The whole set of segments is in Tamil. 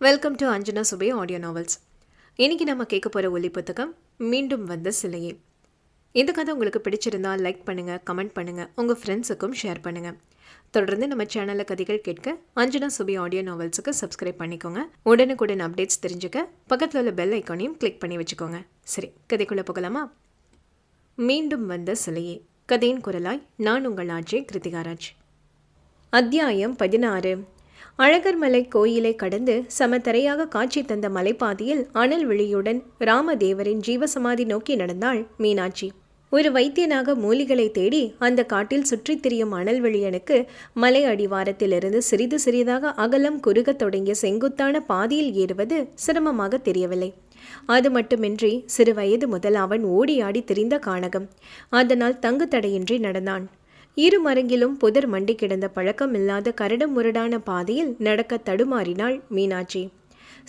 Welcome to Anjana Subey audio novels. இன்னைக்கு நம்ம கேட்க போகிற ஒலி புத்தகம் மீண்டும் வந்த சிலையே. இந்த கதை உங்களுக்கு பிடிச்சிருந்தா லைக் பண்ணுங்கள், கமெண்ட் பண்ணுங்கள், உங்கள் ஃப்ரெண்ட்ஸுக்கும் ஷேர் பண்ணுங்கள். தொடர்ந்து நம்ம சேனலில் கதைகள் கேட்க அஞ்சனா சுபே ஆடியோ நாவல்ஸுக்கு சப்ஸ்கிரைப் பண்ணிக்கோங்க. உடனுக்குடன் அப்டேட்ஸ் தெரிஞ்சுக்க பக்கத்தில் உள்ள பெல் ஐக்கானையும் கிளிக் பண்ணி வச்சுக்கோங்க. சரி, கதைக்குள்ளே போகலாமா? மீண்டும் வந்த சிலையே. கதையின் குரலாய் நான் உங்கள் ஆட்சி கிருத்திகாராஜ். அத்தியாயம் 16. அழகர்மலை கோயிலை கடந்து சமத்தரையாக காட்சி தந்த மலைப்பாதையில் அனல் விழியுடன் ராமதேவரின் ஜீவசமாதி நோக்கி நடந்தாள் மீனாட்சி. ஒரு வைத்தியனாக மூலிகளை தேடி அந்த காட்டில் சுற்றித் திரியும் அனல்விழியனுக்கு மலை அடிவாரத்திலிருந்து சிறிது சிறிதாக அகலம் குறுகத் தொடங்கிய செங்குத்தான பாதையில் ஏறுவது சிரமமாக தெரியவில்லை. அது மட்டுமின்றி சிறு வயது முதல் அவன் ஓடி ஆடி திரிந்த கானகம். அதனால் தங்கு தடையின்றி நடந்தான். இரு மரங்கிலும் புதர் மண்டி கிடந்த பழக்கமில்லாத கரடு முரடான பாதையில் நடக்க தடுமாறினாள் மீனாட்சி.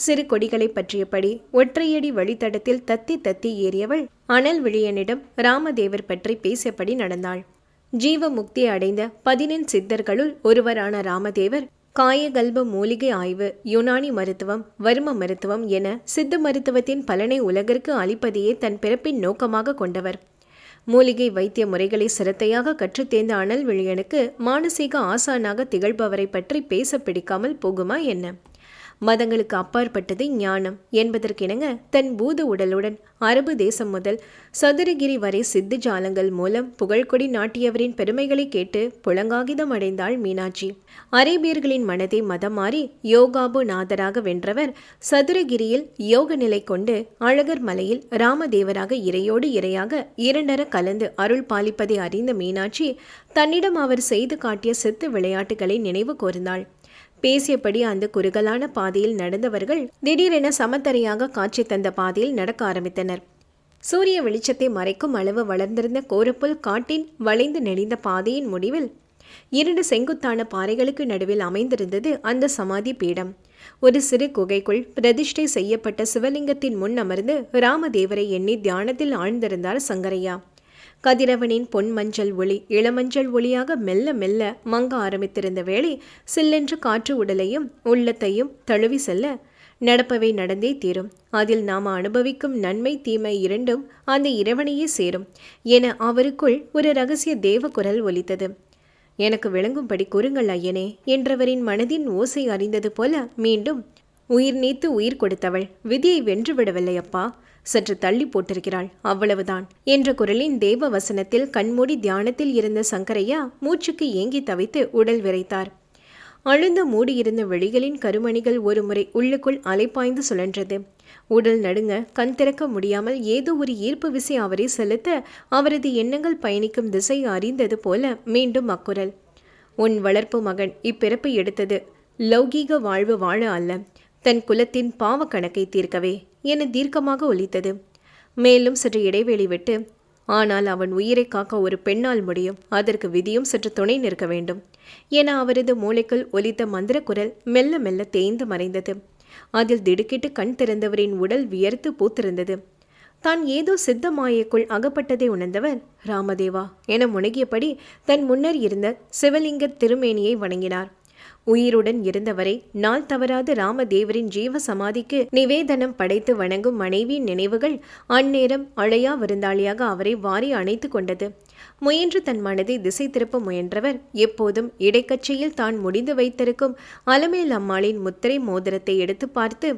சிறு கொடிகளை பற்றியபடி ஒற்றையடி வழித்தடத்தில் தத்தி தத்தி ஏறியவள் அனல் விழியனிடம் ராமதேவர் பற்றி பேசியபடி நடந்தாள். ஜீவ முக்தி அடைந்த 14 சித்தர்களுள் ஒருவரான ராமதேவர் காயகல்ப மூலிகை ஆய்வு, யுனானி மருத்துவம், வர்ம மருத்துவம் என சித்த மருத்துவத்தின் பலனை உலகிற்கு அளிப்பதையே தன் பிறப்பின் நோக்கமாக கொண்டவர். மூலிகை வைத்திய முறைகளை சிரத்தையாக கற்றுத்தேர்ந்த அனல் விழியனுக்கு மானசீக ஆசானாக திகழ்பவரை பற்றி பேச பிடிக்காமல் போகுமா என்ன? மதங்களுக்கு அப்பாற்பட்டது ஞானம் என்பதற்கிணங்க தன் பூத உடலுடன் அரபு தேசம் முதல் சதுரகிரி வரை சித்து ஜாலங்கள் மூலம் புகழ்கொடி நாட்டியவரின் பெருமைகளை கேட்டு புலங்காகிதம் அடைந்தாள் மீனாட்சி. அரேபியர்களின் மனதை மதம் மாறி யோகாபு நாதராக வென்றவர் சதுரகிரியில் யோக நிலை கொண்டு அழகர் மலையில் ராமதேவராக இறையோடு இறையாக இரண்டர கலந்து அருள் பாலிப்பதை அறிந்த மீனாட்சி தன்னிடம் அவர் செய்து காட்டிய சித்து விளையாட்டுகளை நினைவு கூர்ந்தாள். பேசியபடி அந்த குறுகலான பாதையில் நடந்தவர்கள் திடீரென சமத்தரையாக காட்சி தந்த பாதையில் நடக்க ஆரம்பித்தனர். சூரிய வெளிச்சத்தை மறைக்கும் அளவு வளர்ந்திருந்த கோரப்புல் காட்டின் வளைந்து நெளிந்த பாதையின் முடிவில் 2 செங்குத்தான பாறைகளுக்கு நடுவில் அமைந்திருந்தது அந்த சமாதி பீடம். ஒரு சிறு குகைக்குள் பிரதிஷ்டை செய்யப்பட்ட சிவலிங்கத்தின் முன் அமர்ந்து ராமதேவரை எண்ணி தியானத்தில் ஆழ்ந்திருந்தார் சங்கரையா. கதிரவனின் பொன் மஞ்சள் ஒளி இளமஞ்சள் ஒளியாக மெல்ல மெல்ல மங்க ஆரம்பித்திருந்த வேளை சில்லென்று காற்று உடலையும் உள்ளத்தையும் தழுவி செல்ல, நடப்பவை நடந்தே தீரும், அதில் நாம் அனுபவிக்கும் நன்மை தீமை இரண்டும் அந்த இறைவனையே சேரும் என அவருக்குள் ஒரு ரகசிய தேவ குரல் ஒலித்தது. எனக்கு விளங்கும்படி கூறுங்கள் ஐயனே என்றவரின் மனதின் ஓசை அறிந்தது போல மீண்டும், உயிர் நீத்து உயிர் கொடுத்தவள் விதியை வென்று விடவில்லை அப்பா, சற்று தள்ளி போட்டிருக்கிறாள், அவ்வளவுதான் என்ற குரலின் தேவ வசனத்தில் கண்மூடி தியானத்தில் இருந்த சங்கரையா மூச்சுக்கு ஏங்கி தவித்து உடல் விரைத்தார். அழுந்த மூடியிருந்த வெளிகளின் கருமணிகள் ஒரு முறை உள்ளுக்குள் அலைப்பாய்ந்து சுழன்றது. உடல் நடுங்க கண் திறக்க முடியாமல் ஏதோ ஒரு ஈர்ப்பு விசை அவரை செலுத்த அவரது எண்ணங்கள் பயணிக்கும் திசை அறிந்தது போல மீண்டும் அக்குரல், உன் வளர்ப்பு மகன் இப்பிறப்பை எடுத்தது லௌகீக வாழ்வு வாழ அல்ல, தன் குலத்தின் பாவ கணக்கை தீர்க்கவே என தீர்க்கமாக ஒலித்தது. மேலும் சற்று இடைவெளி விட்டு, ஆனால் அவன் உயிரை காக்க ஒரு பெண்ணால் முடியும், அதற்கு விதியும் சற்று துணை நிற்க வேண்டும் என அவரது மூளைக்குள் ஒலித்த மந்திர குரல் மெல்ல மெல்ல தேய்ந்து மறைந்தது. அதில் திடுக்கிட்டு கண் திறந்தவரின் உடல் வியர்த்து பூத்திருந்தது. தான் ஏதோ சித்த மாயைக்குள் அகப்பட்டதை உணர்ந்தவர் ராமதேவா என முனகியபடி தன் முன்னர் இருந்த சிவலிங்க திருமேனியை வணங்கினார். உயிருடன் இருந்தவரை நாள் தவறாது ராமதேவரின் ஜீவ சமாதிக்கு நிவேதனம் படைத்து வணங்கும் மனைவியின் நினைவுகள் அந்நேரம் அழையா விருந்தாளியாக அவரை வாரி அணைத்து கொண்டது. முயன்று தன் மனதை திசை திருப்ப முயன்றவர் எப்போதும் இடைக்கச்சையில் தான் முடிந்து வைத்திருக்கும் அலமேல் அம்மாளின் முத்திரை மோதிரத்தை எடுத்து பார்த்து,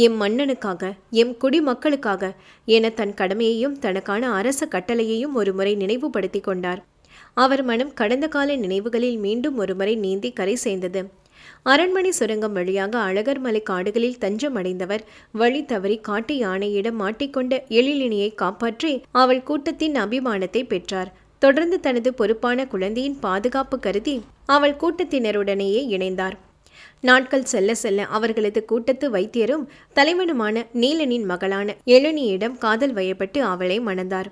எம் மன்னனுக்காக, எம் குடிமக்களுக்காக என தன் கடமையையும் தனக்கான அரச கட்டளையையும் ஒருமுறை நினைவுபடுத்தி கொண்டார். அவர் மனம் கடந்த கால நினைவுகளில் மீண்டும் ஒருமுறை நீந்தி கரை சேர்ந்தது. அரண்மனை சுரங்கம் வழியாக அழகர்மலை காடுகளில் தஞ்சம் அடைந்தவர் வழி தவறி காட்டு யானையிடம் மாட்டிக்கொண்ட எழிலினியை காப்பாற்றி அவள் கூட்டத்தின் அபிமானத்தை பெற்றார். தொடர்ந்து தனது பொறுப்பான குழந்தையின் பாதுகாப்பு கருதி அவள் கூட்டத்தினருடனேயே இணைந்தார். நாட்கள் செல்ல செல்ல அவர்களது கூட்டத்து வைத்தியரும் தலைவனுமான நீலனின் மகளான எழினியிடம் காதல் வயப்பட்டு அவளை மணந்தார்.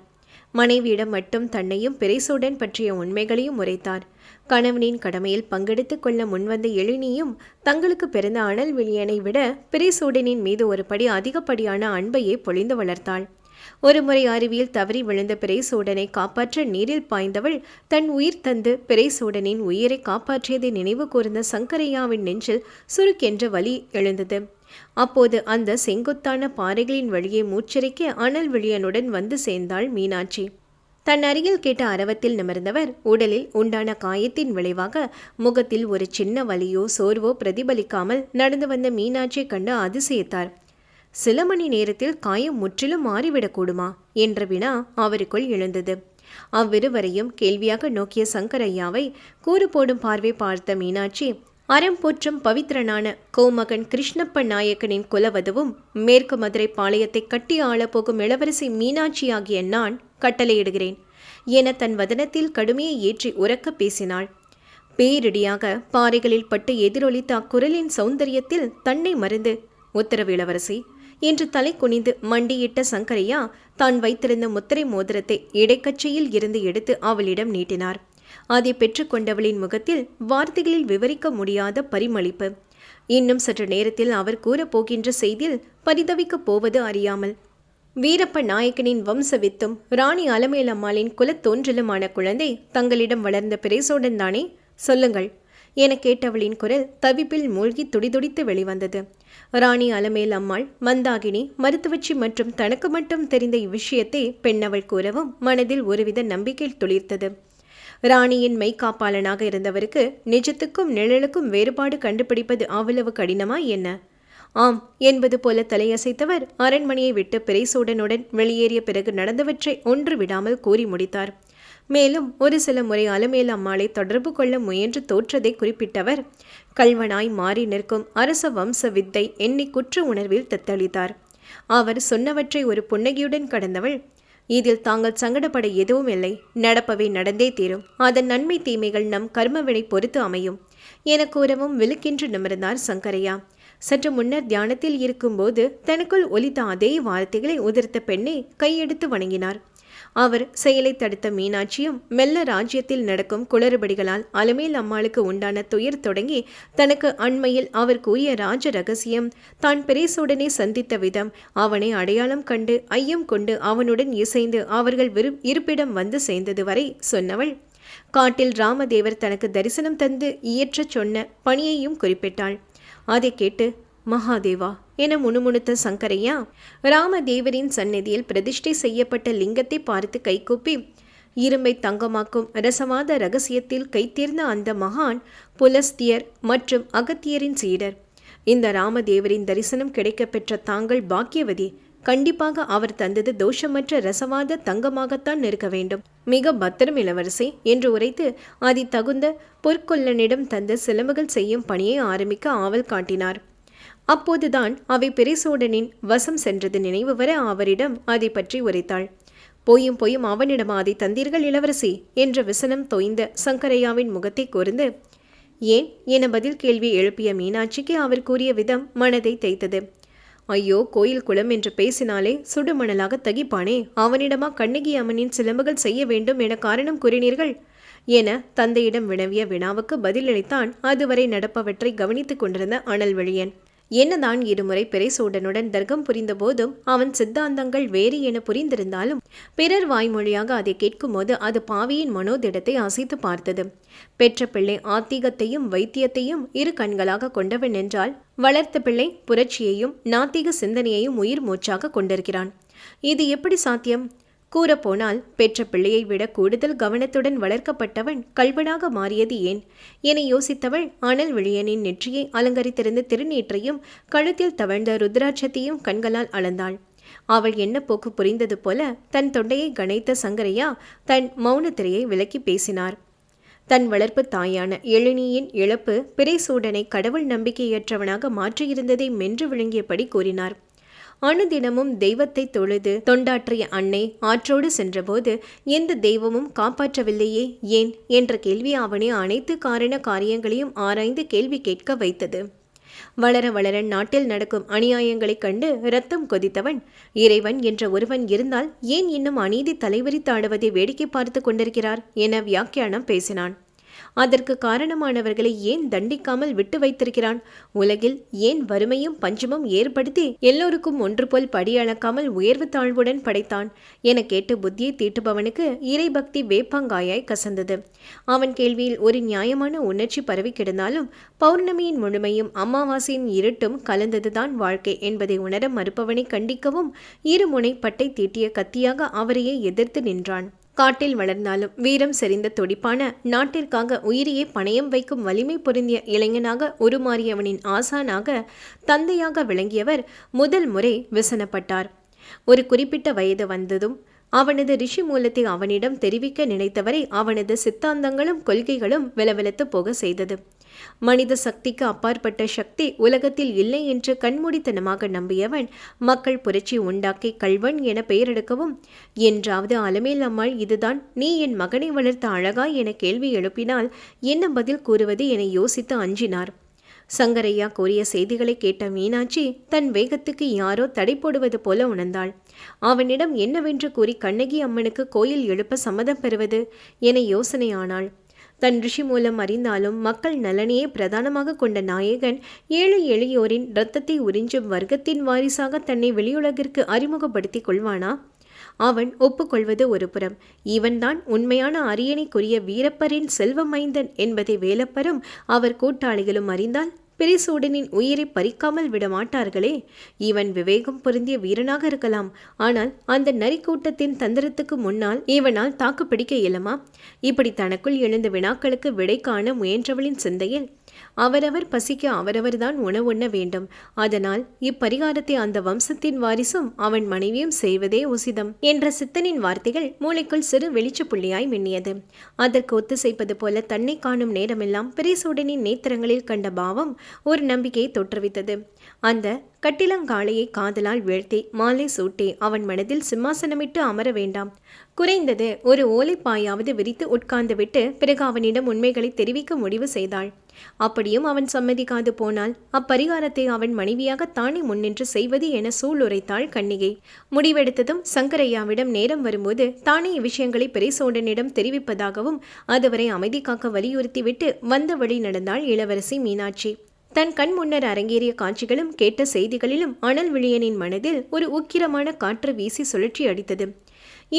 மனைவியிடம் மட்டும் தன்னையும் பிரேசோடன் பற்றிய உண்மைகளையும் உரைத்தார். கணவனின் கடமையில் பங்கெடுத்துக் கொள்ள முன்வந்த எழினியும் தங்களுக்கு பிறந்த அனல் விழியனை விட பிரேசோடனின் மீது ஒரு படி அதிகப்படியான அன்பையே பொழிந்து வளர்த்தாள். ஒருமுறை அருவியில் தவறி விழுந்த பிறைசூடனை காப்பாற்ற நீரில் பாய்ந்தவள் தன் உயிர் தந்து பிறைசூடனின் உயிரை காப்பாற்றியதை நினைவு கூர்ந்த சங்கரையாவின் நெஞ்சில் சுருக்கென்ற வலி எழுந்தது. அப்போது அந்த செங்குத்தான பாறைகளின் வழியே மூச்சிறைக்க அனல் விழியனுடன் வந்து சேர்ந்தாள் மீனாட்சி. தன் அருகில் கேட்ட அரவத்தில் நிமிர்ந்தவர் உடலில் உண்டான காயத்தின் விளைவாக முகத்தில் ஒரு சின்ன வலியோ சோர்வோ பிரதிபலிக்காமல் நடந்து வந்த மீனாட்சியை கண்டு அதிசயித்தார். சில மணி நேரத்தில் காயம் முற்றிலும் மாறிவிடக்கூடுமா என்ற வினா அவருக்குள் எழுந்தது. அவ்விருவரையும் கேள்வியாக நோக்கிய சங்கரையாவை கூறு போடும் பார்வை பார்த்த மீனாட்சி, அறம் போற்றும் பவித்திரனான கோமகன் கிருஷ்ணப்ப நாயக்கனின் குலவதுவும் மேற்கு மதுரை பாளையத்தை கட்டி ஆளப்போகும் இளவரசி மீனாட்சியாகிய நான் கட்டளையிடுகிறேன் என தன் வதனத்தில் கடுமையை ஏற்றி உரக்க பேசினாள். பேரிடியாக பாறைகளில் பட்டு எதிரொலித்த அக்குரலின் சௌந்தரியத்தில் தன்னை மறந்து, உத்தரவு இளவரசி என்று தலை குனிந்து மண்டியிட்ட சங்கரையா தான் வைத்திருந்த முத்திரை மோதிரத்தை இடைக்கச்சையில் இருந்து எடுத்து அவளிடம் நீட்டினார். அதை பெற்றுக்கொண்டவளின் முகத்தில் வார்த்தைகளில் விவரிக்க முடியாத பரிமளிப்பு. இன்னும் சற்று நேரத்தில் அவர் கூறப்போகின்ற செய்தியில் பரிதவிக்கப் போவது அறியாமல், வீரப்ப நாயக்கனின் வம்சவித்தும் ராணி அலமேலம்மாளின் குலத்தோன்றலுமான குழந்தை தங்களிடம் வளர்ந்த பிறைசூடன் தானே, சொல்லுங்கள் என கேட்டவளின் குரல் தவிப்பில் மூழ்கி துடிதுடித்து வெளிவந்தது. ராணி அலமேல் அம்மாள், மந்தாகினி, மருத்துவச்சி மற்றும் தனக்கு மட்டும் தெரிந்த இவ்விஷயத்தை பெண்ணவள் கூறவும் மனதில் ஒருவித நம்பிக்கை துளிர்த்தது. ராணியின் மெய்காப்பாளனாக இருந்தவருக்கு நிஜத்துக்கும் நிழலுக்கும் வேறுபாடு கண்டுபிடிப்பது அவ்வளவு கடினமா என்ன? ஆம் என்பது போல தலையசைத்தவர் அரண்மனையை விட்டு பிறைசூடனுடன் வெளியேறிய பிறகு நடந்தவற்றை ஒன்று விடாமல் கூறி முடித்தார். மேலும் ஒரு சில முறை அலமேல் அம்மாளை தொடர்பு கொள்ள முயன்று தோற்றதை குறிப்பிட்டவர் கல்வனாய் மாறி நிற்கும் அரச வம்ச வித்தை எண்ணி குற்ற உணர்வில் தத்தளித்தார். அவர் சொன்னவற்றை ஒரு புன்னகையுடன் கடந்தவள், இதில் தாங்கள் சங்கடப்பட எதுவும் இல்லை, நடப்பவை நடந்தே தீரும், அதன் நன்மை தீமைகள் நம் கர்மவினை பொறுத்து அமையும் என கூறவும் விழுக்கின்று நிமிர்ந்தார் சங்கரையா. சற்று முன்னர் தியானத்தில் இருக்கும்போது தனக்குள் ஒலித்த அதே வார்த்தைகளை உதிர்த்த பெண்ணை கையெடுத்து வணங்கினார். அவர் செயலை தடுத்த மீனாட்சியும் மெல்ல ராஜ்யத்தில் நடக்கும் குளறுபடிகளால் அலமேல் அம்மாளுக்கு உண்டான துயர் தொடங்கி தனக்கு அண்மையில் அவர் கூறிய ராஜ ரகசியம், தான் பிறைசூடனை சந்தித்த விதம், அவனை அடையாளம் கண்டு ஐயம் கொண்டு அவனுடன் இசைந்து அவர்கள் இருப்பிடம் வந்து சேர்ந்தது வரை சொன்னவள். காட்டில் ராமதேவர் தனக்கு தரிசனம் தந்து இயற்றச் சொன்ன பணியையும் குறிப்பிட்டாள். அதை கேட்டு மகாதேவா என முணுமுணுத்த சங்கரையா ராமதேவரின் சந்நிதியில் பிரதிஷ்டை செய்யப்பட்ட லிங்கத்தை பார்த்து கைகூப்பி, இரும்பை தங்கமாக்கும் ரசவாத ரகசியத்தில் கைத்தேர்ந்த அந்த மகான் புலஸ்தியர் மற்றும் அகத்தியரின் சீடர். இந்த ராமதேவரின் தரிசனம் கிடைக்கப்பெற்ற தாங்கள் பாக்கியவதி. கண்டிப்பாக அவர் தந்தது தோஷமற்ற ரசவாத தங்கமாகத்தான் இருக்க வேண்டும். மிக பத்திரம் இளவரசி என்று உரைத்து அதி தகுந்த பொற்கொல்லனிடம் தந்த சிலம்புகள் செய்யும் பணியை ஆரம்பிக்க ஆவல் காட்டினார். அப்போதுதான் அவை பிறைசூடனின் வசம் சென்றது நினைவு வர அவரிடம் அதை பற்றி உரைத்தாள். போயும் அவனிடம் அதை தந்தீர்கள் இளவரசி என்ற விசனம் தோய்ந்த சங்கரையாவின் முகத்தை கூர்ந்து, ஏன் என பதில் கேள்வி எழுப்பிய மீனாட்சிக்கு அவர் கூறிய விதம் மனதை தைத்தது. ஐயோ, கோயில் குளம் என்று பேசினாலே சுடுமணலாக தகிப்பானே, அவனிடமா கண்ணகி அம்மனின் சிலம்புகள் செய்ய வேண்டும் என காரணம் கூறினீர்கள் என தந்தையிடம் வினவிய வினாவுக்கு பதிலளித்தான் அதுவரை நடப்பவற்றை கவனித்துக் கொண்டிருந்த அனல்வழியன். என்னதான் இருமுறை பிறைசூடனுடன் தர்க்கம் புரிந்த போதும் அவன் சித்தாந்தங்கள் வேறு என புரிந்திருந்தாலும் பிறர் வாய்மொழியாக அதை கேட்கும்போது அது பாவியின் மனோதிடத்தை அசைத்து பார்த்தது. பெற்ற பிள்ளை ஆத்திகத்தையும் வைத்தியத்தையும் இரு கண்களாக கொண்டவன் என்றால், வளர்த்த பிள்ளை புரட்சியையும் நாத்திக சிந்தனையையும் உயிர் மூச்சாக கொண்டிருக்கிறான். இது எப்படி சாத்தியம்? கூறப்போனால் பெற்ற பிள்ளையை விட கூடுதல் கவனத்துடன் வளர்க்கப்பட்டவன் கல்வனாக மாறியது ஏன் என யோசித்தவள் அனல் விழியனின் நெற்றியை அலங்கரித்திருந்த திருநீற்றையும் கழுத்தில் தவழ்ந்த ருத்ராட்சத்தையும் கண்களால் அளந்தாள். அவள் என்ன போக்கு புரிந்தது போல தன் தொண்டையை கனைத்த சங்கரையா தன் மௌனத்திரையை விலக்கி பேசினார். தன் வளர்ப்பு தாயான எழினியின் இழப்பு பிறைசூடனை கடவுள் நம்பிக்கையற்றவனாக மாற்றியிருந்ததை மென்று விழுங்கியபடி கூறினார். அணுதினமும் தெய்வத்தை தொழுது தொண்டாற்றிய அன்னை ஆற்றோடு சென்றபோது எந்த தெய்வமும் காப்பாற்றவில்லையே ஏன் என்ற கேள்வி அவனை அனைத்து காரண காரியங்களையும் ஆராய்ந்து கேள்வி கேட்க வைத்தது. வளர வளர நாட்டில் நடக்கும் அநியாயங்களைக் கண்டு இரத்தம் கொதித்தவன், இறைவன் என்ற ஒருவன் இருந்தால் ஏன் இன்னும் அநீதி தலைவரித்தாடுவதை வேடிக்கை பார்த்து கொண்டிருக்கிறார் என வியாக்கியானம் பேசினான். அதற்கு காரணமானவர்களை ஏன் தண்டிக்காமல் விட்டு வைத்திருக்கிறான்? உலகில் ஏன் வறுமையும் பஞ்சமும் ஏற்படுத்தி எல்லோருக்கும் ஒன்று போல் படி அளக்காமல் உயர்வு தாழ்வுடன் படைத்தான் என கேட்டு புத்தியை தீட்டுபவனுக்கு இறைபக்தி வேப்பங்காயாய் கசந்தது. அவன் கேள்வியில் ஒரு நியாயமான உணர்ச்சி பரவி கிடந்தாலும் பௌர்ணமியின் முழுமையும் அமாவாசையின் இருட்டும் கலந்ததுதான் வாழ்க்கை என்பதை உணர மறுப்பவனை கண்டிக்கவும் இருமுனை பட்டை தீட்டிய கத்தியாக அவரையே எதிர்த்து நின்றான். காட்டில் வளர்ந்தாலும் வீரம் செறிந்த துடிப்பான, நாட்டிற்காக உயிரையே பணயம் வைக்கும் வலிமை பொருந்திய இளைஞனாக உருமாறியவனின் ஆசானாக, தந்தையாக விளங்கியவர் முதல் முறை விசனப்பட்டார். ஒரு குறிப்பிட்ட வயது வந்ததும் அவனது ரிஷி மூலத்தை அவனிடம் தெரிவிக்க நினைத்தவரை அவனது சித்தாந்தங்களும் கொள்கைகளும் விலவிலத்து போக செய்தது. மனித சக்திக்கு அப்பாற்பட்ட சக்தி உலகத்தில் இல்லை என்று கண்மூடித்தனமாக நம்பியவன் மக்கள் புரட்சி உண்டாக்கி கள்வன் என பெயரெடுக்கவும், என்றாவது அலமேல் அம்மாள் இதுதான் நீ என் மகனை வளர்த்த அழகா என கேள்வி எழுப்பினால் என்ன பதில் கூறுவது என யோசித்து அஞ்சினார். சங்கரையா கூறிய செய்திகளை கேட்ட மீனாட்சி தன் வேகத்துக்கு யாரோ தடை போடுவது போல உணர்ந்தாள். அவனிடம் என்னவென்று கூறி கண்ணகி அம்மனுக்கு கோயில் எழுப்ப சம்மதம் பெறுவது என யோசனையானாள். தன் ரிஷி மூலம் அறிந்தாலும் மக்கள் நலனையே பிரதானமாக கொண்ட நாயகன் ஏழை எளியோரின் இரத்தத்தை உறிஞ்சும் வர்க்கத்தின் வாரிசாக தன்னை வெளியுலகிற்கு அறிமுகப்படுத்திக் கொள்வானா? அவன் ஒப்புக்கொள்வது ஒரு புறம், இவன்தான் உண்மையான அரியணைக்குரிய வீரப்பரின் செல்வமைந்தன் என்பதை வேலப்பரும் அவர் கூட்டாளிகளும் அறிந்தால் பிரிசூடனின் உயிரை பறிக்காமல் விட மாட்டார்களே. இவன் விவேகம் பொருந்திய வீரனாக இருக்கலாம், ஆனால் அந்த நரிக்கூட்டத்தின் தந்திரத்துக்கு முன்னால் இவனால் தாக்கு பிடிக்க இயலுமா? இப்படி தனக்குள் எழுந்த வினாக்களுக்கு விடை காண முயன்றவளின் சிந்தையில் அவரவர் பசிக்க அவரவர்தான் உணவுண்ண வேண்டும். அதனால் இப்பரிகாரத்தை அந்த வம்சத்தின் வாரிசும் அவன் மனைவியும் செய்வதே உசிதம் என்ற சித்தனின் வார்த்தைகள் மூளைக்குள் சிறு வெளிச்ச புள்ளியாய் மின்னியது. அதற்கு ஒத்துசைப்பது போல தன்னை காணும் நேரமெல்லாம் பிரிசூடனின் நேத்திரங்களில் கண்ட பாவம் ஒரு நம்பிக்கையை தோற்றுவித்தது. அந்த கட்டிலங்காளையை காதலால் வீழ்த்தி மாலை சூட்டி அவன் மனதில் சிம்மாசனமிட்டு அமர வேண்டாம், குறைந்தது ஒரு ஓலைப்பாயாவது விரித்து உட்கார்ந்து விட்டு பிறகு அவனிடம் உண்மைகளை தெரிவிக்க முடிவு செய்தாள். அப்படியும் அவன் சம்மதிக்காது போனால் அப்பரிகாரத்தை அவன் மனைவியாக தானே முன்னின்று செய்வது என சூளுரைத்தாள் கன்னிகை. முடிவெடுத்ததும் சங்கரையாவிடம் நேரம் வரும்போது தானே இவ்விஷயங்களை பிரிசூடனிடம் தெரிவிப்பதாகவும் அதுவரை அமைதி காக்க வலியுறுத்திவிட்டு வந்த வழி நடந்தாள் இளவரசி மீனாட்சி. தன் கண் முன்னர் அரங்கேறிய காட்சிகளும் கேட்ட செய்திகளிலும் அனல் விழியனின் மனதில் ஒரு உக்கிரமான காற்று வீசி சுழற்சி அடித்தது.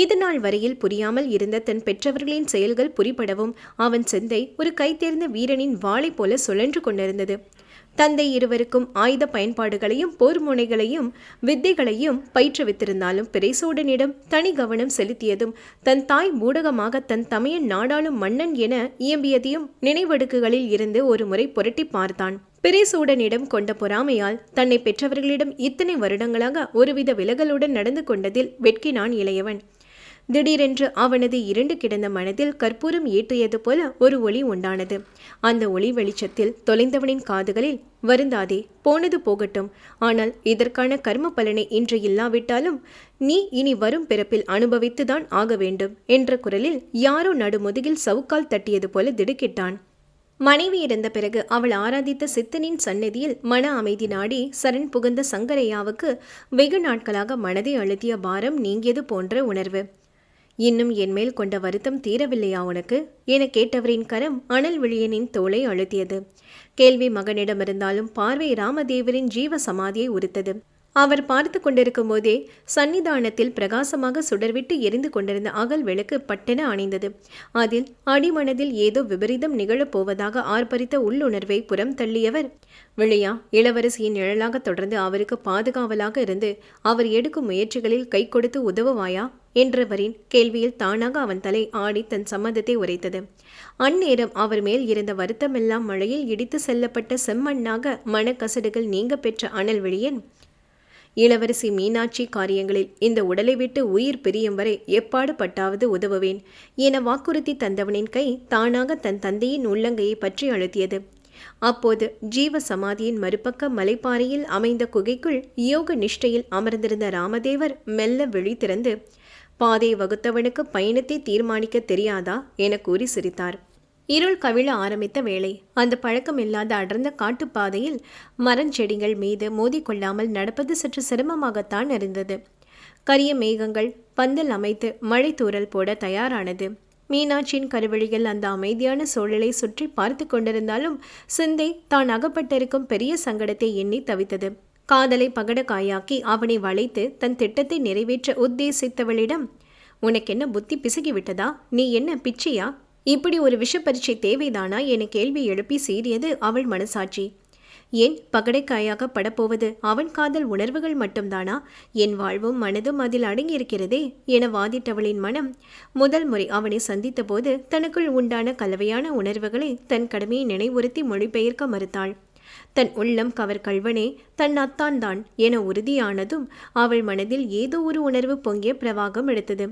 இதுநாள் வரையில் புரியாமல் இருந்த தன் பெற்றவர்களின் செயல்கள் புரிபடவும் அவன் சிந்தை ஒரு கைத்தேர்ந்த வீரனின் வாளை போல சுழன்று கொண்டிருந்தது. தந்தை இருவருக்கும் ஆயுத பயன்பாடுகளையும் போர் முனைகளையும் வித்தைகளையும் பயிற்றுவித்திருந்தாலும் பிரிசூடனிடம் தனி கவனம் செலுத்தியதும் தன் தாய் மூடகமாக தன் தமையன் நாடாளும் மன்னன் என இயம்பியதையும் நினைவடுக்குகளில் இருந்து ஒரு முறை புரட்டி பார்த்தான். பிரிசூடனிடம் கொண்ட பொறாமையால் தன்னை பெற்றவர்களிடம் இத்தனை வருடங்களாக ஒருவித விலகலுடன் நடந்து கொண்டதில் வெட்கினான் இளையவன். திடீரென்று அவனது இருண்டு கிடந்த மனதில் கற்பூரம் ஏற்றியது போல ஒரு ஒளி உண்டானது. அந்த ஒளி வெளிச்சத்தில் தொலைந்தவனின் காதுகளில், வருந்தாதே, போனது போகட்டும், ஆனால் இதற்கான கர்ம பலனை இன்று இல்லாவிட்டாலும் நீ இனி வரும் பிறப்பில் அனுபவித்துதான் ஆக வேண்டும் என்ற குரலில் யாரோ நடுமுதுகில் சவுக்கால் தட்டியது போல திடுக்கிட்டான். மனைவி இருந்த பிறகு அவள் ஆராதித்த சித்தனின் சந்நிதியில் மன அமைதி நாடி சரண் புகுந்த சங்கரையாவுக்கு வெகு நாட்களாக மனதை அழுத்திய பாரம் நீங்கியது போன்ற உணர்வு. இன்னும் என்மேல் கொண்ட வருத்தம் தீரவில்லையா உனக்கு என கேட்டவரின் கரம் அனல் விழியனின் தோளை அழுத்தியது. கேள்வி மகனிடமிருந்தாலும் பார்வை ராமதேவரின் ஜீவ சமாதியை உறுத்தது. அவர் பார்த்து கொண்டிருக்கும் போதே சன்னிதானத்தில் பிரகாசமாக சுடர்விட்டு எரிந்து கொண்டிருந்த அகல் விளக்கு பட்டென அணைந்தது. அதில் அடிமனதில் ஏதோ விபரீதம் நிகழப்போவதாக ஆர்ப்பரித்த உள்ளுணர்வை புறம் தள்ளியவர், விளையா இளவரசியின் நிழலாக தொடர்ந்து அவருக்கு பாதுகாவலாக இருந்து அவர் எடுக்கும் முயற்சிகளில் கை கொடுத்து உதவுவாயா என்றவரின் கேள்வியில் தானாக அவன் தலை ஆடி தன் சம்மதத்தை உரைத்தது. அந்நேரம் அவர் மேல் இருந்த வருத்தமெல்லாம் மழையில் இடித்து செல்லப்பட்ட செம்மண்ணாக மனக்கசடுகள் நீங்க பெற்ற அனல் விழியன், இளவரசி மீனாட்சி காரியங்களில் இந்த உடலை விட்டு உயிர் பிரியும் வரை எப்பாடு பட்டாவது உதவுவேன் என வாக்குறுதி தந்தவனின் கை தானாக தன் தந்தையின் உள்ளங்கையை பற்றி அழுத்தியது. அப்போது ஜீவ சமாதியின் மறுபக்க மலைப்பாறையில் அமைந்த குகைக்குள் யோக நிஷ்டையில் அமர்ந்திருந்த ராமதேவர் மெல்ல விழி திறந்து, பாதை வகுத்தவனுக்கு பயணத்தை தீர்மானிக்க தெரியாதா என கூறி சிரித்தார். இருள் கவிழ ஆரம்பித்த வேளை. அந்த பழக்கமில்லாத அடர்ந்த காட்டுப்பாதையில் மரஞ்செடிகள் மீது மோதிக்கொள்ளாமல் நடப்பது சற்று சிரமமாகத்தான் இருந்தது. கரிய மேகங்கள் பந்தல் அமைத்து மழை தூறல் போட தயாரானது. மீனாட்சியின் கருவழியில் அந்த அமைதியான சூழலை சுற்றி பார்த்து கொண்டிருந்தாலும் சிந்தை தான் அகப்பட்டிருக்கும் பெரிய சங்கடத்தை எண்ணி தவித்தது. காதலை பகடக்காயாக்கி அவனை வளைத்து தன் திட்டத்தை நிறைவேற்ற உத்தேசித்தவளிடம், உனக்கென்ன புத்தி பிசகிவிட்டதா? நீ என்ன பிச்சையா? இப்படி ஒரு விஷ பரீட்சை தேவைதானா என கேள்வி எழுப்பி சீறியது அவள் மனசாட்சி. ஏன் பகடைக்காயாக படப்போவது அவன் காதல் உணர்வுகள் மட்டும்தானா? என் வாழ்வும் மனதும் அதில் அடங்கியிருக்கிறதே என வாதிட்டவளின் மனம் முதல் முறை அவனை சந்தித்த போது தனக்குள் உண்டான கலவையான உணர்வுகளை தன் கடமையை நினைவுறுத்தி மொழிபெயர்க்க மறுத்தாள். தன் உள்ளம் கவர் கல்வனே தன் அத்தான் தான் என உறுதியானதும் அவள் மனதில் ஏதோ ஒரு உணர்வு பொங்கிய பிரவாகம் எடுத்தது.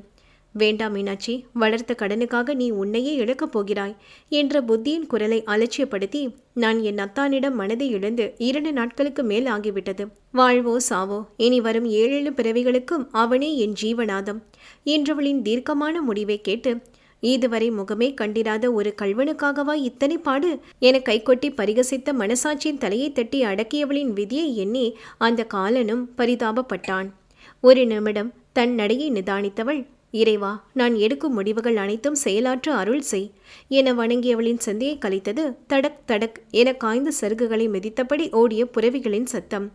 வேண்டாம் மீனாட்சி, வளர்த்த கடனுக்காக நீ உன்னையே இழக்கப் போகிறாய் என்ற புத்தியின் குரலை அலட்சியப்படுத்தி, நான் என் அத்தானிடம் மனதை இழந்து 2 நாட்களுக்கு மேல் ஆகிவிட்டது. வாழ்வோ சாவோ, இனி வரும் 7 பிறவிகளுக்கும் அவனே என் ஜீவநாதம் என்றவளின் தீர்க்கமான முடிவை கேட்டு, இதுவரை முகமே கண்டிராத ஒரு கல்வனுக்காகவா இத்தனை பாடு என கைகொட்டி பரிகசித்த மனசாட்சியின் தலையை தட்டி அடக்கியவளின் விதியை எண்ணி அந்த காலனும் பரிதாபப்பட்டான். ஒரு நிமிடம் தன் நடையை நிதானித்தவள், இறைவா, நான் எடுக்கும் முடிவுகள் அனைத்தும் செயலாற்ற அருள் செய் என வணங்கியவளின் சிந்தையை கலைத்தது தடக் தடக் என காய்ந்த சருகுகளை மிதித்தபடி ஓடிய புறவிகளின் சத்தம்.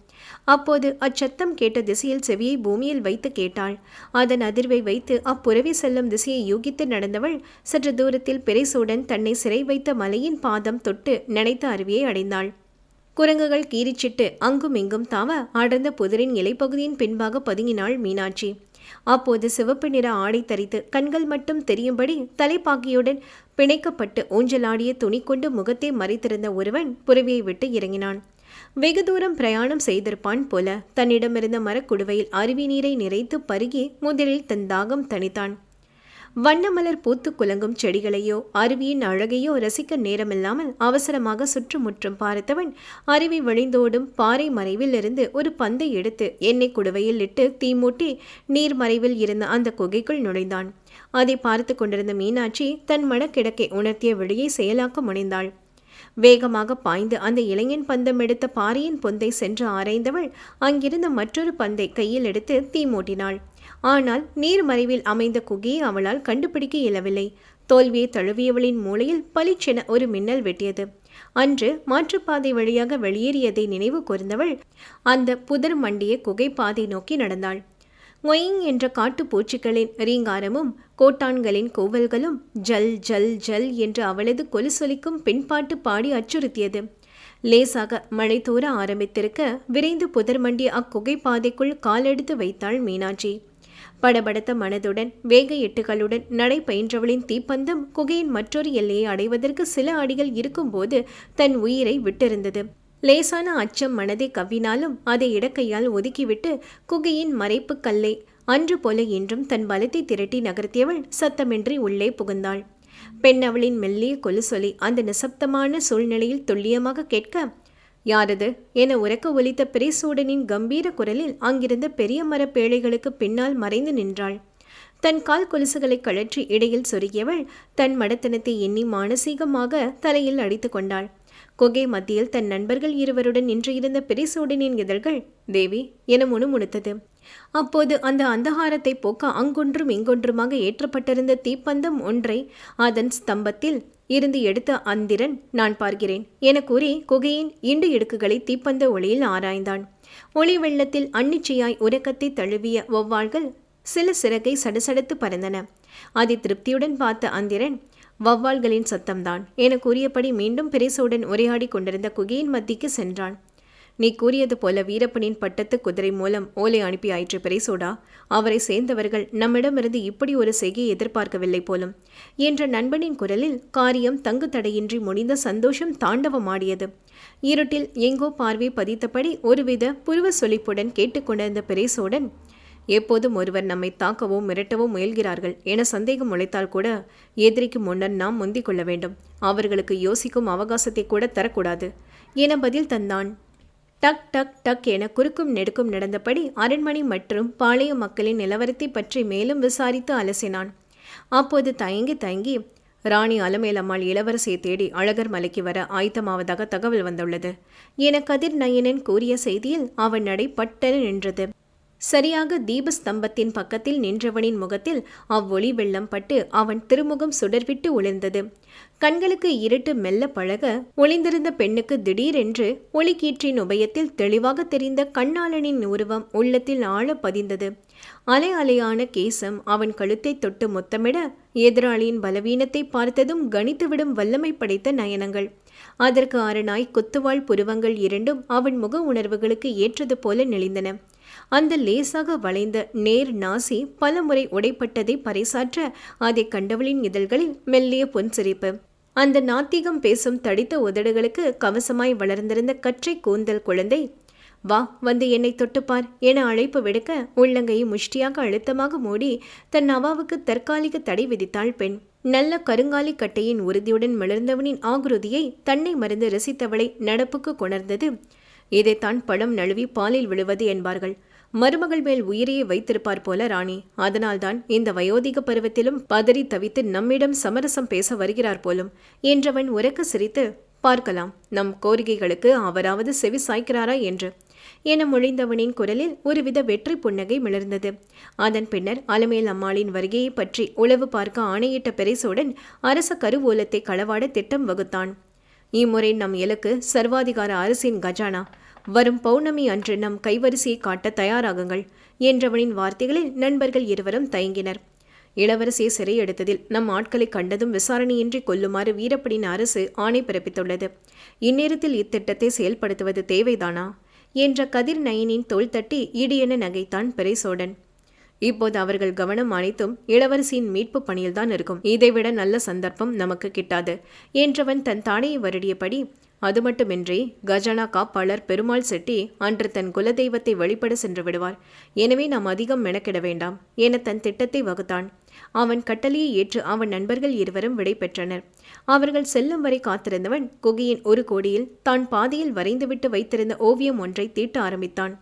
அப்போது அச்சத்தம் கேட்ட திசையில் செவியை பூமியில் வைத்து கேட்டாள். அதன் அதிர்வை வைத்து அப்புறவி செல்லும் திசையை யூகித்து நடந்தவள் சற்று தூரத்தில் பிறைசூடன் தன்னை சிறை வைத்த மலையின் பாதம் தொட்டு நினைத்த அருவியை அடைந்தாள். குரங்குகள் கீரிச்சிட்டு அங்கும் இங்கும் தாவ அடர்ந்த புதரின் இலைப்பகுதியின் பின்பாக பதுங்கினாள் மீனாட்சி. அப்போது சிவப்பு நிற ஆடை தரித்து கண்கள் மட்டும் தெரியும்படி தலைப்பாக்கியுடன் பிணைக்கப்பட்டு ஊஞ்சலாடிய துணி கொண்டு முகத்தை மறைத்திருந்த ஒருவன் புறவியை விட்டு இறங்கினான். வெகு தூரம் பிரயாணம் செய்திருப்பான் போல தன்னிடமிருந்த மரக்குடுவையில் அருவி நீரை நிறைத்து பருகி முதலில் தன் தாகம் தணித்தான். வண்ணமலர் பூத்து குலங்கும் செடிகளையோ அருவியின் அழகையோ ரசிக்க நேரமில்லாமல் அவசரமாக சுற்றுமுற்றும் பார்த்தவன் அருவி வழிந்தோடும் பாறை மறைவில் இருந்து ஒரு பந்தை எடுத்து எண்ணெய் குடுவையில் இட்டு தீமூட்டி நீர் மறைவில் இருந்த அந்த குகைக்குள் நுழைந்தான். அதை பார்த்து கொண்டிருந்த மீனாட்சி தன் மனக்கிடக்கை உணர்த்திய விழியை செயலாக்க முனைந்தாள். வேகமாக பாய்ந்து அந்த இளைஞன் பந்தம் எடுத்த பாறையின் பொந்தை சென்று ஆராய்ந்தவள் அங்கிருந்த மற்றொரு பந்தை கையில் எடுத்து தீமூட்டினாள். ஆனால் நீர்மறைவில் அமைந்த குகையை அவளால் கண்டுபிடிக்க இயலவில்லை. தோல்வியை தழுவியவளின் மூளையில் பளிச்சென ஒரு மின்னல் வெட்டியது. அன்று மாற்றுப்பாதை வழியாக வெளியேறியதை நினைவு கூர்ந்தவள் அந்த புதர் மண்டிய குகை பாதை நோக்கி நடந்தாள். ஒயிங் என்ற காட்டு பூச்சிகளின் ரீங்காரமும் கோட்டான்களின் கோவல்களும் ஜல் ஜல் ஜல் என்று அவளது கொலுசொலிக்கும் பின்பாட்டு பாடி அச்சுறுத்தியது. லேசாக மழை தோற ஆரம்பித்திருக்க விரைந்து புதர் மண்டிய அக்குகை பாதைக்குள் காலெடுத்து வைத்தாள் மீனாட்சி. படபடத்த மனதுடன் வேக எட்டுகளுடன் நடை பயின்றவளின் தீப்பந்தம் குகையின் மற்றொரு எல்லையை அடைவதற்கு சில அடிகள் இருக்கும்போது தன் உயிரை விட்டிருந்தது. லேசான அச்சம் மனதை கவ்வினாலும் அதை இடக்கையால் ஒதுக்கிவிட்டு குகையின் மறைப்பு கல்லை அன்று போல என்றும் தன் பலத்தை திரட்டி நகர்த்தியவள் சத்தமின்றி உள்ளே புகுந்தாள். பெண் அவளின் மெல்லிய கொலுசொலி அந்த நிசப்தமான சூழ்நிலையில் துல்லியமாக கேட்க, யாரது என உரக்க ஒலித்த பிறைசூடனின் கம்பீர குரலில் அங்கிருந்த பெரிய மரப் பேழைகளுக்கு பின்னால் மறைந்து நின்றாள். தன் கால் கொலுசுகளை கழற்றி இடையில் சொருகியவள் தன் மடத்தனத்தை எண்ணி மானசீகமாக தலையில் அடித்து கொண்டாள். குகை மத்தியில் தன் நண்பர்கள் இருவருடன் நின்று இருந்த பிறைசூடனின் இதழ்கள் தேவி என முணுமுணுத்தது. அப்போது அந்த அந்தகாரத்தை போக்க அங்கொன்றும் இங்கொன்றுமாக ஏற்றப்பட்டிருந்த தீப்பந்தம் ஒன்றை அதன் ஸ்தம்பத்தில் இருந்து எடுத்த அந்திரன் நான் பார்க்கிறேன் என கூறி குகையின் இண்டு இடுக்குகளை தீப்பந்த ஒளியில் ஆராய்ந்தான். ஒளி வெள்ளத்தில் அன்னிச்சையாய் உறக்கத்தை தழுவிய வௌவால்கள் சில சிறகை சடசடத்து பறந்தன. அதை திருப்தியுடன் பார்த்த அந்திரன், வௌவால்களின் சத்தம்தான் என கூறியபடி மீண்டும் பிறைசூடன் உரையாடி கொண்டிருந்த குகையின் மத்திக்கு சென்றான். நீ கூறியது போல வீரப்பனின் பட்டத்து குதிரை மூலம் ஓலை அனுப்பி ஆயிற்று பிறைசூடா. அவரை சேர்ந்தவர்கள் நம்மிடமிருந்து இப்படி ஒரு செய்கையை எதிர்பார்க்கவில்லை போலும் என்ற நண்பனின் குரலில் காரியம் தங்கு தடையின்றி முடிந்த சந்தோஷம் தாண்டவமாடியது. இருட்டில் எங்கோ பார்வை பதித்தபடி ஒருவித புருவ சொலிப்புடன் கேட்டுக்கொண்டிருந்த பிறைசூடன், எப்போதும் ஒருவர் நம்மை தாக்கவோ மிரட்டவோ முயல்கிறார்கள் என சந்தேகம் உழைத்தால் கூட எதிரிக்கு முன்னர் நாம் முந்திக் கொள்ள வேண்டும். அவர்களுக்கு யோசிக்கும் அவகாசத்தை கூட தரக்கூடாது என பதில் தந்தான். டக் டக் டக் என குறுக்கும் நெடுக்கும் நடந்தபடி அரண்மனை மற்றும் பாளைய மக்களின் நிலவரத்தை பற்றி மேலும் விசாரித்து அலசினான். அப்போது தயங்கி ராணி அலமேலம்மாள் இளவரசியை தேடி அழகர் மலைக்கு வர ஆயத்தமாவதாக தகவல் வந்துள்ளது என கதிர் நயனன் கூறிய செய்தியில் அவன் நடை பட்டென நின்றது. சரியாக தீபஸ்தம்பத்தின் பக்கத்தில் நின்றவனின் முகத்தில் அவ்வொளி வெள்ளம் பட்டு அவன் திருமுகம் சுடர்விட்டு ஒளிர்ந்தது. கண்களுக்கு இருட்டு மெல்ல பழக ஒளிந்திருந்த பெண்ணுக்கு திடீரென்று ஒளிக்கீற்றின் உபயத்தில் தெளிவாக தெரிந்த கண்ணாளனின் உருவம் உள்ளத்தில் ஆழ பதிந்தது. அலை அலையான கேசம் அவன் கழுத்தை தொட்டு முத்தமிட, எதிராளியின் பலவீனத்தை பார்த்ததும் கணித்துவிடும் வல்லமை படைத்த நயனங்கள். அதற்கு அரணாய் குத்துவாள் புருவங்கள் இரண்டும் அவன் முக உணர்வுகளுக்கு ஏற்றது போல நெளிந்தன. அந்த லேசாக வளைந்த நேர் நாசி பல முறை உடைப்பட்டதை பறைசாற்ற அதை கண்டவளின் இதழ்களில் மெல்லிய புன்சிரிப்பு. அந்த நாத்திகம் பேசும் தடித்த உதடுகளுக்கு கவசமாய் வளர்ந்திருந்த கற்றை கூந்தல் குழந்தை, வா வந்து என்னை தொட்டுப்பார் என அழைப்பு விடுக்க உள்ளங்கையை முஷ்டியாக அழுத்தமாக மூடி தன் அவாவுக்கு தற்காலிக தடை விதித்தாள் பெண். நல்ல கருங்காலி கட்டையின் உறுதியுடன் மிளர்ந்தவனின் ஆகுருதியை தன்னை மறந்து ரசித்தவளை நடப்புக்கு கொணர்ந்தது. இதைத்தான் பழம் நழுவி பாலில் விழுவது என்பார்கள். மருமகள் மேல் உயிரையே வைத்திருப்பார் போல ராணி. அதனால்தான் இந்த வயோதிக பருவத்திலும் பதறி தவித்து நம்மிடம் சமரசம் பேச வருகிறார் போலும் என்றவன் உரக்க சிரித்து, பார்க்கலாம் நம் கோரிக்கைகளுக்கு அவராவது செவி சாய்க்கிறாரா என்று என மொழிந்தவனின் குரலில் ஒருவித வெற்றி புன்னகை மிளர்ந்தது. அதன் பின்னர் அலமேல் அம்மாளின் வருகையை பற்றி உளவு பார்க்க ஆணையிட்ட பெரிசோடன் அரச கருவூலத்தை களவாட திட்டம் வகுத்தான். இம்முறை நம் இலக்கு சர்வாதிகார அரசின் கஜானா. வரும் பௌர்ணமி அன்று நம் கைவரிசையை காட்ட தயாராகுங்கள் என்றவனின் வார்த்தைகளில் நண்பர்கள் இருவரும் தயங்கினர். இளவரசியை சிறையெடுத்ததில் நம் ஆட்களை கண்டதும் விசாரணையின்றி கொல்லுமாறு வீரப்பனின் அரசு ஆணை பிறப்பித்துள்ளது. இந்நேரத்தில் இத்திட்டத்தை செயல்படுத்துவது தேவைதானா என்ற கதிர் நயனின் தோள் தட்டி இடியென நகைத்தான் பெரிசோடன். இப்போது அவர்கள் கவனம் அனைத்தும் இளவரசியின் மீட்பு பணியில்தான் இருக்கும். இதைவிட நல்ல சந்தர்ப்பம் நமக்கு கிட்டாது என்றவன் தன் தாடையை வருடியபடி, அது மட்டுமின்றி கஜானா காப்பாளர் பெருமாள் செட்டி அன்று தன் குலதெய்வத்தை வழிபட சென்று விடுவார். எனவே நாம் அதிகம் மெனக்கிட வேண்டாம் என தன் திட்டத்தை வகுத்தான். அவன் கட்டளையை ஏற்று அவன் நண்பர்கள் இருவரும் விடை பெற்றனர். அவர்கள் செல்லும் வரை காத்திருந்தவன் குகையின் ஒரு கோடியில் தான் பாதியில் வரைந்துவிட்டு வைத்திருந்த ஓவியம் ஒன்றை தீட்ட ஆரம்பித்தான்.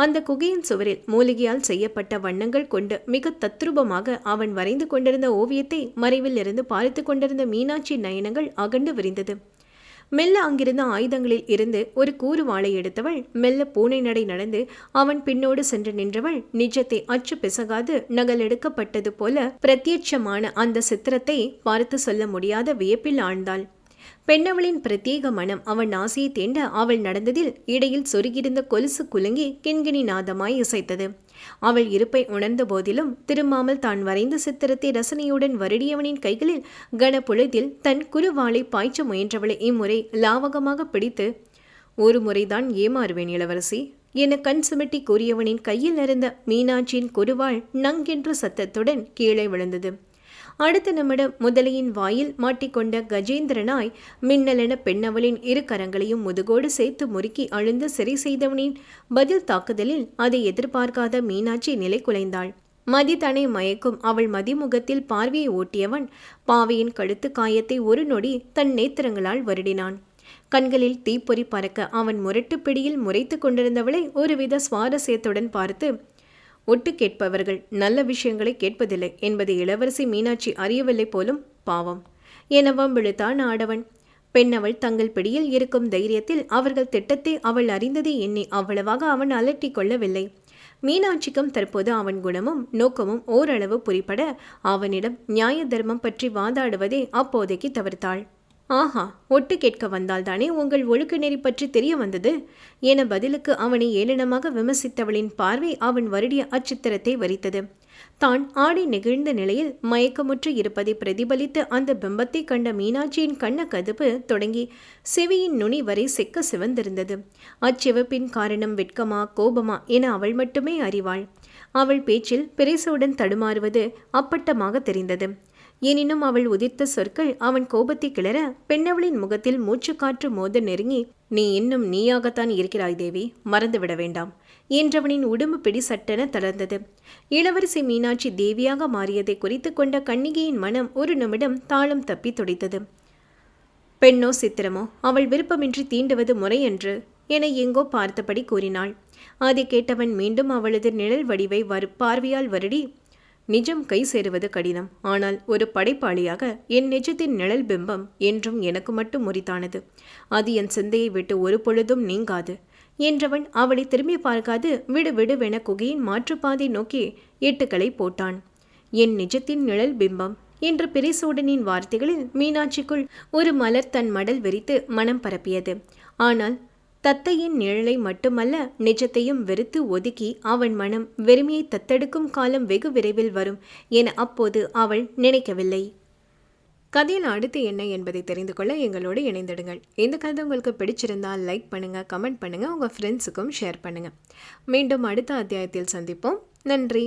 அந்த குகையின் சுவரில் மூலிகையால் செய்யப்பட்ட வண்ணங்கள் கொண்டு மிக தத்ரூபமாக அவன் வரைந்து கொண்டிருந்த ஓவியத்தை மறைவில் இருந்து பார்த்து கொண்டிருந்த மீனாட்சி நயனங்கள் அகண்டு விரிந்தது. மெல்ல அங்கிருந்த ஆயுதங்களில் இருந்து ஒரு கூறு வாளை எடுத்தவள் மெல்ல பூனை நடை நடந்து அவன் பின்னோடு சென்று நின்றவள் நிஜத்தை அச்சு பிசகாது நகலெடுக்கப்பட்டது போல பிரத்யட்சமான அந்த சித்திரத்தை பார்த்து சொல்ல முடியாத வியப்பில் ஆழ்ந்தாள். பெண்ணவளின் பிரத்யேக மனம் அவன் ஆசையை தேண்ட அவள் நடந்ததில் இடையில் சொருகியிருந்த கொலுசு குலுங்கி கிண்கிணி நாதமாய் இசைத்தது. அவள் இருப்பை உணர்ந்த போதிலும் திரும்பாமல் தான் வரைந்த சித்திரத்தை ரசனையுடன் வருடியவனின் கைகளில் கனப்பொழுதில் தன் குறுவாளை பாய்ச்ச முயன்றவளை இம்முறை லாவகமாக பிடித்து, ஒரு முறைதான் ஏமாறுவேன் இளவரசி என கண் சுமிட்டி கூறியவனின் கையில் இருந்த மீனாட்சியின் குறுவாள் நங்கென்ற சத்தத்துடன் கீழே விழுந்தது. அடுத்த நிமிடம் முதலையின் வாயில் மாட்டிக்கொண்ட கஜேந்திரனாய் மின்னலென பெண்ணவளின் இரு கரங்களையும் முதுகோடு சேர்த்து முறுக்கி அழுந்து சரி செய்தவனின் பதில் தாக்குதலில் அதை எதிர்பார்க்காத மீனாட்சி நிலை குலைந்தாள். மதிதனை மயக்கும் அவள் மதிமுகத்தில் பார்வையை ஓட்டியவன் பாவையின் கழுத்து காயத்தை ஒரு நொடி தன் நேத்திரங்களால் வருடினான். கண்களில் தீப்பொறி பறக்க அவன் முரட்டு பிடியில் முறைத்து கொண்டிருந்தவளை ஒருவித சுவாரஸ்யத்துடன் பார்த்து, ஒட்டு கேட்பவர்கள் நல்ல விஷயங்களை கேட்பதில்லை என்பதை இளவரசி மீனாட்சி அறியவில்லை போலும், பாவம் எனவும் விழுத்தான் ஆடவன். பெண்ணவள் தங்கள் பிடியில் இருக்கும் தைரியத்தில் அவர்கள் திட்டத்தை அவள் அறிந்ததை எண்ணி அவ்வளவாக அவன் அலட்டி கொள்ளவில்லை. மீனாட்சிக்கும் தற்போது அவன் குணமும் நோக்கமும் ஓரளவு புரிபட அவனிடம் நியாய தர்மம் பற்றி வாதாடுவதை அப்போதைக்கு தவிர்த்தாள். ஆஹா, ஒட்டு கேட்க வந்தால்தானே உங்கள் ஒழுக்க நெறி பற்றி தெரிய வந்தது என பதிலுக்கு அவனை ஏளனமாக விமர்சித்தவளின் பார்வை அவன் வருடிய அச்சித்திரத்தை வரித்தது. தான் ஆடி நெகிழ்ந்த நிலையில் மயக்கமுற்று இருப்பதை பிரதிபலித்து அந்த பிம்பத்தை கண்ட மீனாட்சியின் கண்ண கதுப்பு தொடங்கி செவியின் நுனி வரை செக்க சிவந்திருந்தது. அச்சிவப்பின் காரணம் வெட்கமா கோபமா என அவள் மட்டுமே அறிவாள். அவள் பேச்சில் பிரேசவுடன் தடுமாறுவது அப்பட்டமாக தெரிந்தது. எனினும் அவள் உதிர்த்த சொற்கள் அவன் கோபத்தை கிளற பெண்ணவளின் முகத்தில் மூச்சுக்காற்று மோத நெருங்கி, நீ இன்னும் நீயாகத்தான் இருக்கிறாய் தேவி, மறந்துவிட வேண்டாம் என்றவனின் உடம்பு பிடி சட்டென தளர்ந்தது. இளவரசி மீனாட்சி தேவியாக மாறியதை குறித்து கொண்ட கண்ணிகையின் மனம் ஒரு நிமிடம் தாளம் தப்பி துடித்தது. பெண்ணோ சித்திரமோ அவள் விருப்பமின்றி தீண்டுவது முறையன்று என எங்கோ பார்த்தபடி கூறினாள். அதை கேட்டவன் மீண்டும் அவளது நிழல் வடிவை பார்வையால் வருடி, நிஜம் கை சேருவது கடினம், ஆனால் ஒரு படைப்பாளியாக என் நிஜத்தின் நிழல் பிம்பம் என்றும் எனக்கு மட்டும் முறித்தானது. அது என் சிந்தையை விட்டு ஒரு பொழுதும் நீங்காது என்றவன் அவளை திரும்பி பார்க்காது விடு விடுவென குகையின் மாற்றுப்பாதை நோக்கி எட்டுக்களை போட்டான். என் நிஜத்தின் நிழல் பிம்பம் என்ற பிரிசூடனின் வார்த்தைகளில் மீனாட்சிக்குள் ஒரு மலர் தன் மடல் விரித்து மனம் பரப்பியது. ஆனால் தத்தையின் நிழலை மட்டுமல்ல, நிஜத்தையும் வெறுத்து ஒதுக்கி அவன் மனம் வெறுமையை தத்தெடுக்கும் காலம் வெகு விரைவில் வரும் என அப்போது அவள் நினைக்கவில்லை. கதையில் அடுத்து என்ன என்பதை தெரிந்து கொள்ள எங்களோடு இணைந்திடுங்கள். இந்த கதை உங்களுக்கு பிடிச்சிருந்தால் லைக் பண்ணுங்கள், கமெண்ட் பண்ணுங்கள், உங்கள் ஃப்ரெண்ட்ஸுக்கும் ஷேர் பண்ணுங்கள். மீண்டும் அடுத்த அத்தியாயத்தில் சந்திப்போம். நன்றி.